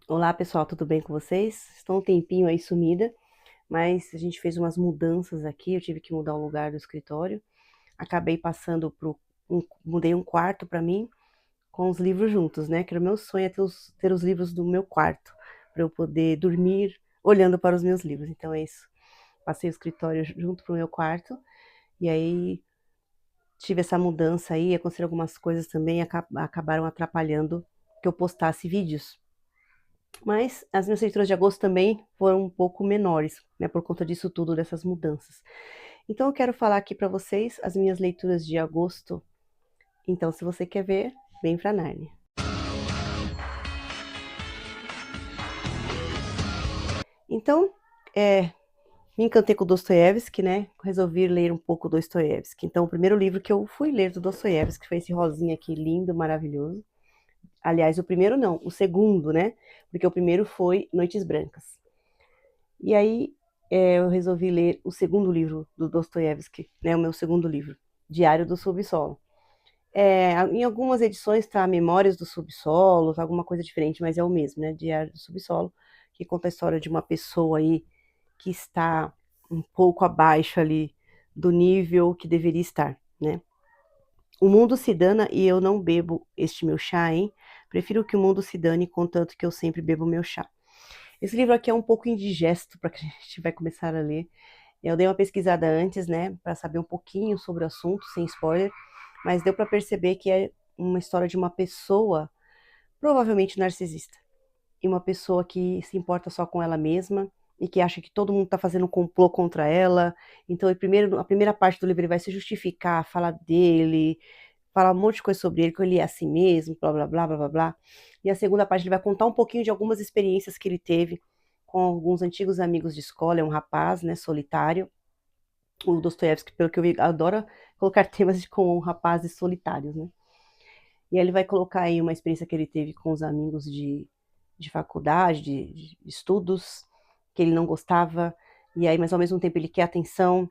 Olá pessoal, tudo bem com vocês? Estou um tempinho aí sumida, mas a gente fez umas mudanças aqui, eu tive que mudar o lugar do escritório. Acabei passando mudei um quarto para mim com os livros juntos, né? Que era o meu sonho é ter os livros do meu quarto, para eu poder dormir olhando para os meus livros. Então é isso. Passei o escritório junto pro meu quarto e aí tive essa mudança aí, aconteceram algumas coisas também, acabaram atrapalhando que eu postasse vídeos. Mas as minhas leituras de agosto também foram um pouco menores, né, por conta disso tudo, dessas mudanças. Então eu quero falar aqui para vocês as minhas leituras de agosto. Então, se você quer ver, vem para Nárnia. Então, me encantei com Dostoiévski, né? Resolvi ler um pouco Dostoiévski. Então, o primeiro livro que eu fui ler do Dostoiévski foi esse rosinha aqui, lindo, maravilhoso. Aliás, o primeiro não, o segundo, né? Porque o primeiro foi Noites Brancas. E aí eu resolvi ler o segundo livro do Dostoiévski, né, o meu segundo livro, Diário do Subsolo. Em algumas edições está Memórias do Subsolo, tá alguma coisa diferente, mas é o mesmo, né, Diário do Subsolo, que conta a história de uma pessoa aí que está um pouco abaixo ali do nível que deveria estar, né? O mundo se dana e eu não bebo este meu chá, hein? Prefiro que o mundo se dane, contanto que eu sempre bebo meu chá. Esse livro aqui é um pouco indigesto para que a gente vai começar a ler. Eu dei uma pesquisada antes, né, para saber um pouquinho sobre o assunto, sem spoiler, mas deu para perceber que é uma história de uma pessoa, provavelmente narcisista, e uma pessoa que se importa só com ela mesma e que acha que todo mundo está fazendo um complô contra ela. Então, a primeira parte do livro ele vai se justificar, falar dele, falar um monte de coisa sobre ele, que ele é assim mesmo, blá blá blá blá blá blá. E a segunda parte ele vai contar um pouquinho de algumas experiências que ele teve com alguns antigos amigos de escola, é um rapaz, né, solitário. O Dostoiévski, pelo que eu vi, adora colocar temas com rapazes solitários, né? E aí ele vai colocar aí uma experiência que ele teve com os amigos de faculdade, de estudos, que ele não gostava, e aí, mas ao mesmo tempo ele quer atenção,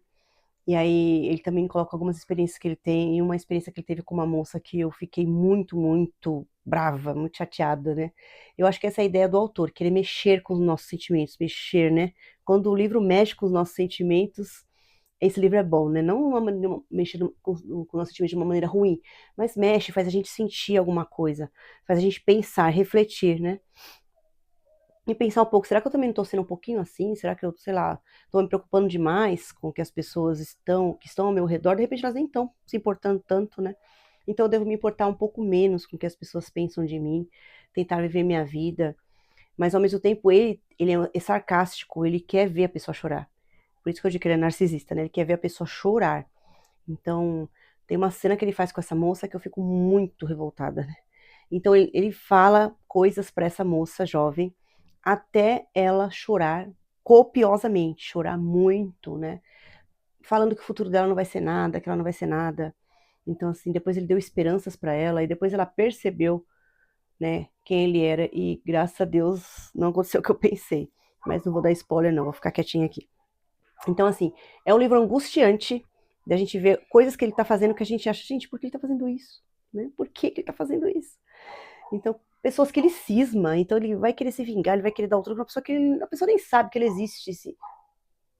e aí ele também coloca algumas experiências que ele tem, e uma experiência que ele teve com uma moça que eu fiquei muito, muito brava, muito chateada, né? Eu acho que essa é a ideia do autor, querer mexer com os nossos sentimentos, mexer, né? Quando o livro mexe com os nossos sentimentos, esse livro é bom, né? Não mexer com o nosso sentimento de uma maneira ruim, mas mexe, faz a gente sentir alguma coisa, faz a gente pensar, refletir, né? E pensar um pouco, será que eu também não estou sendo um pouquinho assim? Será que eu, sei lá, estou me preocupando demais com o que as pessoas que estão ao meu redor? De repente elas nem estão se importando tanto, né? Então eu devo me importar um pouco menos com o que as pessoas pensam de mim, tentar viver minha vida, mas ao mesmo tempo ele é sarcástico, ele quer ver a pessoa chorar. Por isso que eu digo que ele é narcisista, né? Ele quer ver a pessoa chorar. Então, tem uma cena que ele faz com essa moça que eu fico muito revoltada, né? Então, ele fala coisas para essa moça jovem até ela chorar copiosamente, chorar muito, né? Falando que o futuro dela não vai ser nada, que ela não vai ser nada. Então, assim, depois ele deu esperanças para ela e depois ela percebeu, né, quem ele era e graças a Deus não aconteceu o que eu pensei. Mas não vou dar spoiler, não, vou ficar quietinha aqui. Então, assim, é um livro angustiante da gente ver coisas que ele está fazendo que a gente acha, gente, por que ele está fazendo isso? Né? Por que ele está fazendo isso? Então, pessoas que ele cisma, então ele vai querer se vingar, ele vai querer dar o troco pra pessoa que a pessoa nem sabe que ele existe,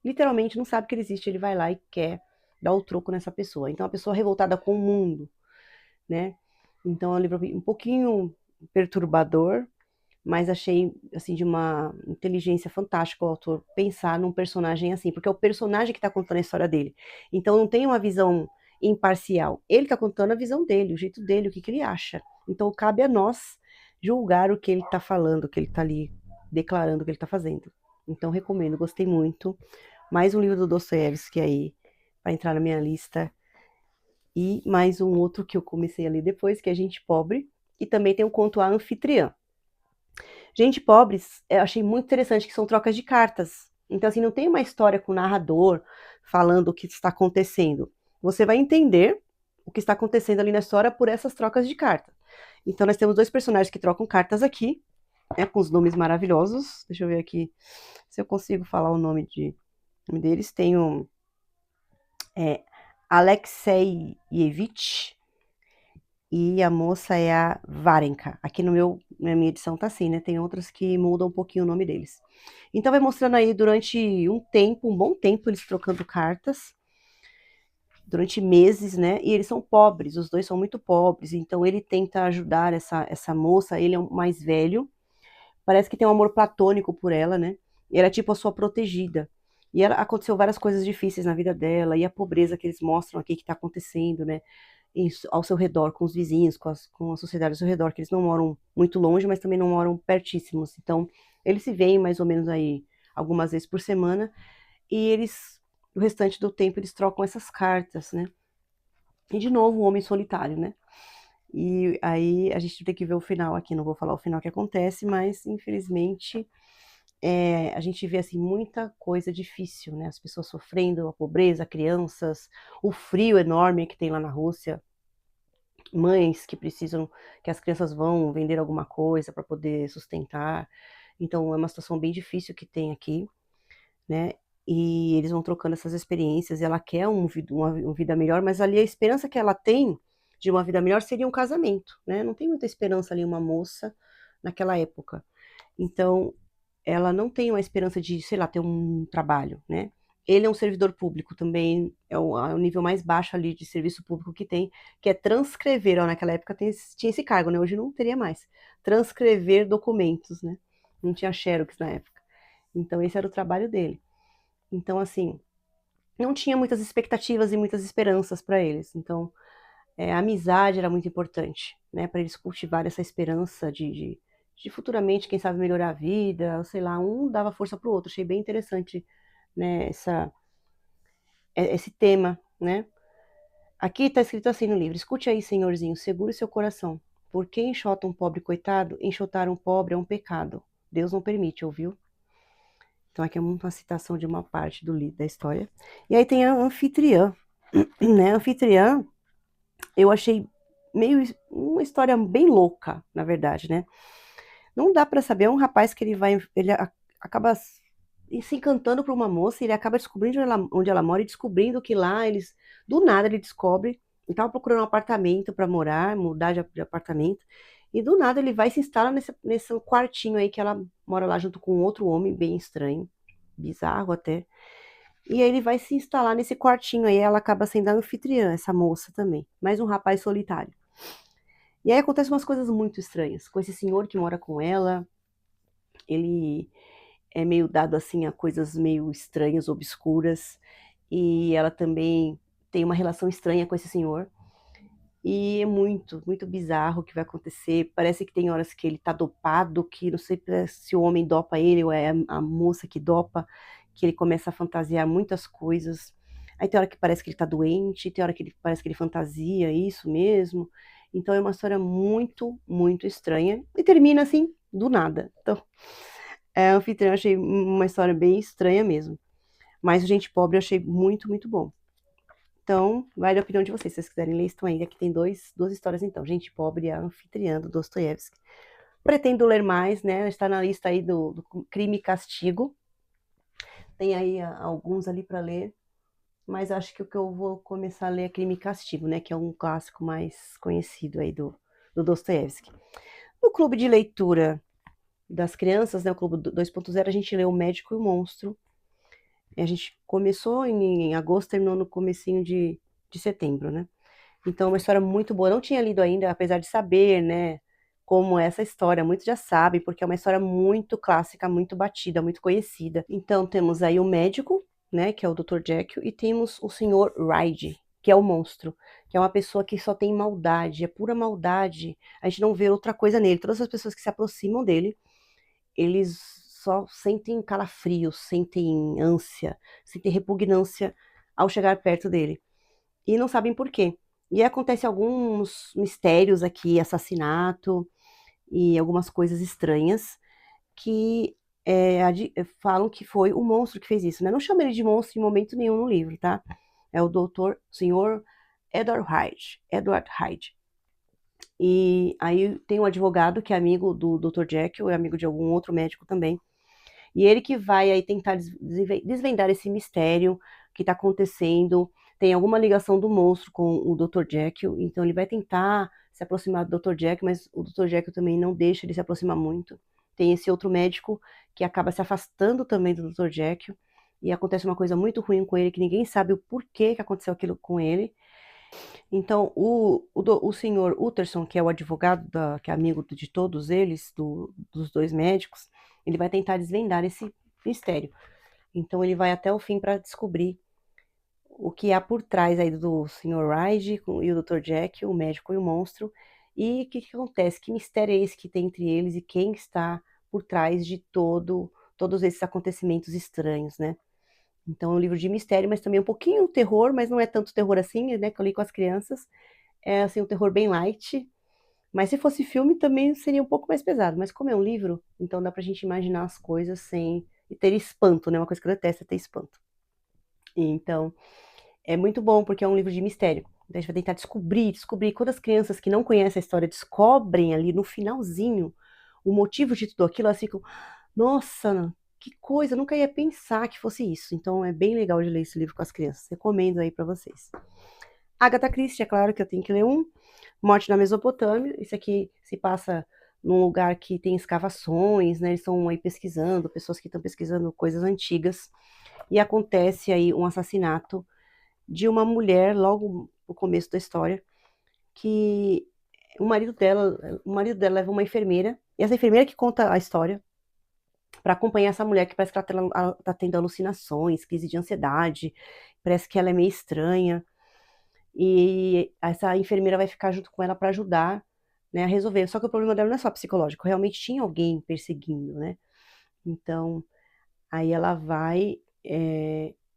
literalmente não sabe que ele existe, ele vai lá e quer dar o troco nessa pessoa. Então, a pessoa revoltada com o mundo, né? Então, é um livro um pouquinho perturbador, mas achei assim de uma inteligência fantástica o autor pensar num personagem assim, porque é o personagem que está contando a história dele. Então não tem uma visão imparcial. Ele está contando a visão dele, o jeito dele, o que, que ele acha. Então cabe a nós julgar o que ele está falando, o que ele está ali declarando, o que ele está fazendo. Então recomendo, gostei muito. Mais um livro do Dostoiévski aí para entrar na minha lista e mais um outro que eu comecei a ler depois, que é Gente Pobre, e também tem o conto A Anfitriã. Gente Pobres, eu achei muito interessante que são trocas de cartas. Então, assim, não tem uma história com o narrador falando o que está acontecendo. Você vai entender o que está acontecendo ali na história por essas trocas de cartas. Então, nós temos dois personagens que trocam cartas aqui, né, com os nomes maravilhosos. Deixa eu ver aqui se eu consigo falar o nome deles. Tem o Alexeyevich E a moça é a Varenka. Aqui na minha edição tá assim, né? Tem outras que mudam um pouquinho o nome deles. Então vai mostrando aí durante um tempo, um bom tempo, eles trocando cartas, durante meses, né? E eles são pobres, os dois são muito pobres. Então ele tenta ajudar essa moça, ele é o mais velho, parece que tem um amor platônico por ela, né? E ela é tipo a sua protegida. E ela, aconteceu várias coisas difíceis na vida dela, e a pobreza que eles mostram aqui que tá acontecendo, né? Isso, ao seu redor, com os vizinhos, com a sociedade ao seu redor, que eles não moram muito longe, mas também não moram pertíssimos. Então, eles se veem mais ou menos aí algumas vezes por semana, e eles, o restante do tempo, eles trocam essas cartas, né? E de novo, o homem solitário, né? E aí a gente tem que ver o final aqui, não vou falar o final que acontece, mas infelizmente a gente vê assim muita coisa difícil, né? As pessoas sofrendo, a pobreza, crianças, o frio enorme que tem lá na Rússia, mães que precisam que as crianças vão vender alguma coisa para poder sustentar. Então é uma situação bem difícil que tem aqui, né? E eles vão trocando essas experiências, e ela quer uma vida melhor, mas ali a esperança que ela tem de uma vida melhor seria um casamento, né? Não tem muita esperança ali uma moça naquela época. Então, ela não tem uma esperança de, sei lá, ter um trabalho, né? Ele é um servidor público também, é o nível mais baixo ali de serviço público que tem, que é transcrever, ó, naquela época tinha esse cargo, né? Hoje não teria mais. Transcrever documentos, né? Não tinha xerox na época. Então esse era o trabalho dele. Então, assim, não tinha muitas expectativas e muitas esperanças para eles. Então, a amizade era muito importante, né? Para eles cultivar essa esperança de futuramente, quem sabe, melhorar a vida, sei lá, um dava força pro outro. Achei bem interessante, né, esse tema, né? Aqui está escrito assim no livro: escute aí, senhorzinho, segure seu coração. Por que enxota um pobre coitado? Enxotar um pobre é um pecado. Deus não permite, ouviu? Então aqui é uma citação de uma parte do livro, da história. E aí tem a anfitriã, né? A anfitriã, eu achei meio uma história bem louca, na verdade, né? Não dá para saber, é um rapaz que acaba se encantando por uma moça, e ele acaba descobrindo onde ela mora, e descobrindo que lá do nada ele descobre, ele estava procurando um apartamento para morar, mudar de apartamento, e do nada ele vai e se instala nesse quartinho aí que ela mora lá junto com outro homem bem estranho, bizarro até. E aí ele vai se instalar nesse quartinho aí, ela acaba sendo a anfitriã, essa moça também, mais um rapaz solitário. E aí acontecem umas coisas muito estranhas com esse senhor que mora com ela. Ele é meio dado assim a coisas meio estranhas, obscuras, e ela também tem uma relação estranha com esse senhor. E é muito, muito bizarro o que vai acontecer. Parece que tem horas que ele tá dopado, que não sei se o homem dopa ele ou é a moça que dopa, que ele começa a fantasiar muitas coisas. Aí tem hora que parece que ele tá doente, tem hora que ele parece que ele fantasia isso mesmo. Então é uma história muito, muito estranha e termina assim do nada. Então, o anfitrião eu achei uma história bem estranha mesmo. Mas o Gente Pobre eu achei muito, muito bom. Então, vai da opinião de vocês. Se vocês quiserem ler, estão aí. Aqui tem duas histórias, então. Gente Pobre e a Anfitriã, do Dostoiévski. Pretendo ler mais, né? Está na lista aí do Crime e Castigo. Tem aí alguns ali para ler. Mas acho que o que eu vou começar a ler é Crime e Castigo, né? Que é um clássico mais conhecido aí do Dostoiévski. No clube de leitura das crianças, né? O Clube 2.0, a gente leu O Médico e o Monstro. A gente começou em agosto, terminou no comecinho de setembro, né? Então, uma história muito boa. Eu não tinha lido ainda, apesar de saber, né, como é essa história. Muitos já sabem, porque é uma história muito clássica, muito batida, muito conhecida. Então, temos aí o médico, né, que é o Dr. Jekyll, e temos o Sr. Hyde, que é o monstro, que é uma pessoa que só tem maldade, é pura maldade. A gente não vê outra coisa nele. Todas as pessoas que se aproximam dele, eles só sentem calafrios, sentem ânsia, sentem repugnância ao chegar perto dele. E não sabem por quê. E acontece alguns mistérios aqui, assassinato e algumas coisas estranhas que falam que foi o monstro que fez isso, né? Não chama ele de monstro em momento nenhum no livro, tá? É o doutor, senhor Edward Hyde. Edward Hyde. E aí tem um advogado que é amigo do Dr. Jekyll, é amigo de algum outro médico também. E ele que vai aí tentar desvendar esse mistério que está acontecendo. Tem alguma ligação do monstro com o Dr. Jekyll, então ele vai tentar se aproximar do Dr. Jekyll, mas o Dr. Jekyll também não deixa ele se aproximar muito. Tem esse outro médico que acaba se afastando também do Dr. Jekyll, e acontece uma coisa muito ruim com ele, que ninguém sabe o porquê que aconteceu aquilo com ele. Então, o senhor Utterson, que é o advogado, que é amigo de todos eles, dos dois médicos, ele vai tentar desvendar esse mistério. Então, ele vai até o fim para descobrir o que há por trás aí do Sr. Hyde e o Dr. Jekyll, o médico e o monstro, e o que acontece, que mistério é esse que tem entre eles e quem está por trás de todos esses acontecimentos estranhos, né? Então é um livro de mistério, mas também um pouquinho terror, mas não é tanto terror assim, né, que eu li com as crianças. É assim um terror bem light, mas se fosse filme também seria um pouco mais pesado, mas como é um livro, então dá pra gente imaginar as coisas sem e ter espanto, né? Uma coisa que eu detesto é ter espanto. Então, é muito bom porque é um livro de mistério. Então a gente vai tentar descobrir. Quando as crianças que não conhecem a história descobrem ali no finalzinho o motivo de tudo aquilo, elas ficam, nossa, que coisa, eu nunca ia pensar que fosse isso. Então é bem legal de ler esse livro com as crianças. Recomendo aí para vocês. Agatha Christie, é claro que eu tenho que ler um. Morte na Mesopotâmia. Esse aqui se passa num lugar que tem escavações, né? Eles estão aí pesquisando, pessoas que estão pesquisando coisas antigas. E acontece aí um assassinato de uma mulher logo no começo da história, que o marido dela leva uma enfermeira, e essa enfermeira que conta a história para acompanhar essa mulher que parece que ela tá tendo alucinações, crise de ansiedade, parece que ela é meio estranha, e essa enfermeira vai ficar junto com ela para ajudar, né, a resolver. Só que o problema dela não é só psicológico, realmente tinha alguém perseguindo, né? Então, aí ela vai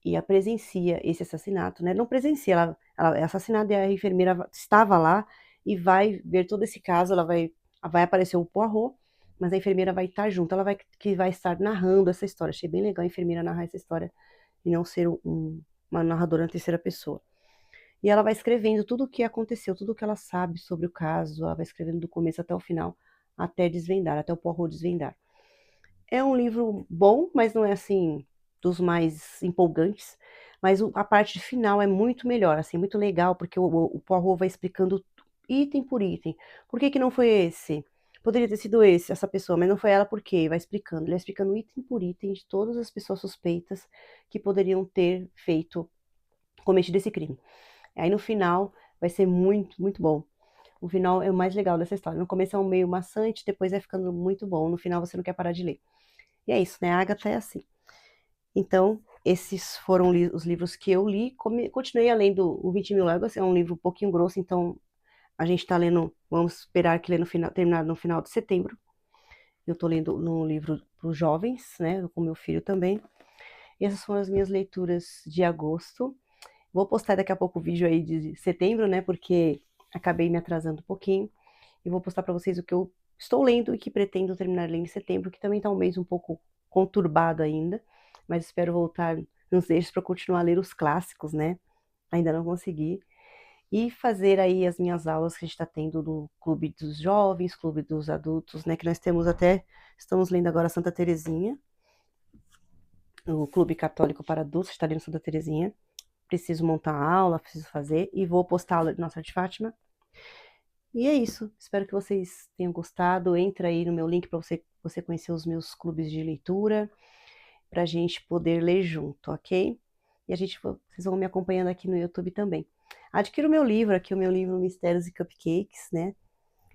e a presencia esse assassinato, né? Não presencia, ela é assassinada e a enfermeira estava lá e vai ver todo esse caso, vai aparecer o Poirot, mas a enfermeira vai estar junto, que vai estar narrando essa história. Achei bem legal a enfermeira narrar essa história e não ser uma narradora na terceira pessoa. E ela vai escrevendo tudo o que aconteceu, tudo o que ela sabe sobre o caso, ela vai escrevendo do começo até o final, até desvendar, até o Poirot desvendar. É um livro bom, mas não é assim dos mais empolgantes. Mas a parte final é muito melhor, assim, muito legal, porque o Poirot vai explicando item por item. Por que que não foi esse? Poderia ter sido essa pessoa, mas não foi ela por quê? Vai explicando. Ele vai explicando item por item de todas as pessoas suspeitas que poderiam ter cometido esse crime. Aí no final vai ser muito, muito bom. O final é o mais legal dessa história. No começo é um meio maçante, depois vai ficando muito bom. No final você não quer parar de ler. E é isso, né? A Agatha é assim. Então, esses foram os livros que eu li. Continuei lendo o 20 Mil Léguas, é um livro um pouquinho grosso, então a gente está lendo, vamos esperar que terminar no final de setembro. Eu estou lendo no livro para os jovens, né? Com meu filho também. E essas foram as minhas leituras de agosto. Vou postar daqui a pouco o vídeo aí de setembro, né? Porque acabei me atrasando um pouquinho. E vou postar para vocês o que eu estou lendo e que pretendo terminar lendo em setembro, que também está um mês um pouco conturbado ainda, mas espero voltar nos eixos para continuar a ler os clássicos, né? Ainda não consegui. E fazer aí as minhas aulas que a gente está tendo no Clube dos Jovens, Clube dos Adultos, né? Que nós estamos lendo agora Santa Teresinha, o Clube Católico para Adultos, está lendo Santa Teresinha. Preciso montar a aula, preciso fazer, e vou postar a aula de Nossa Senhora de Fátima. E é isso. Espero que vocês tenham gostado. Entra aí no meu link para você conhecer os meus clubes de leitura, para a gente poder ler junto, ok? E vocês vão me acompanhando aqui no YouTube também. Adquira o meu livro aqui, o meu livro Mistérios e Cupcakes, né?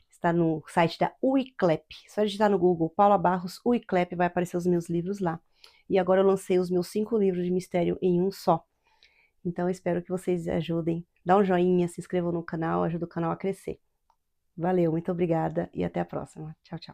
Está no site da Wiclap. Só digitar no Google Paula Barros Wiclap, vai aparecer os meus livros lá. E agora eu lancei os meus 5 livros de mistério em um só. Então eu espero que vocês ajudem. Dá um joinha, se inscrevam no canal, ajuda o canal a crescer. Valeu, muito obrigada e até a próxima. Tchau, tchau.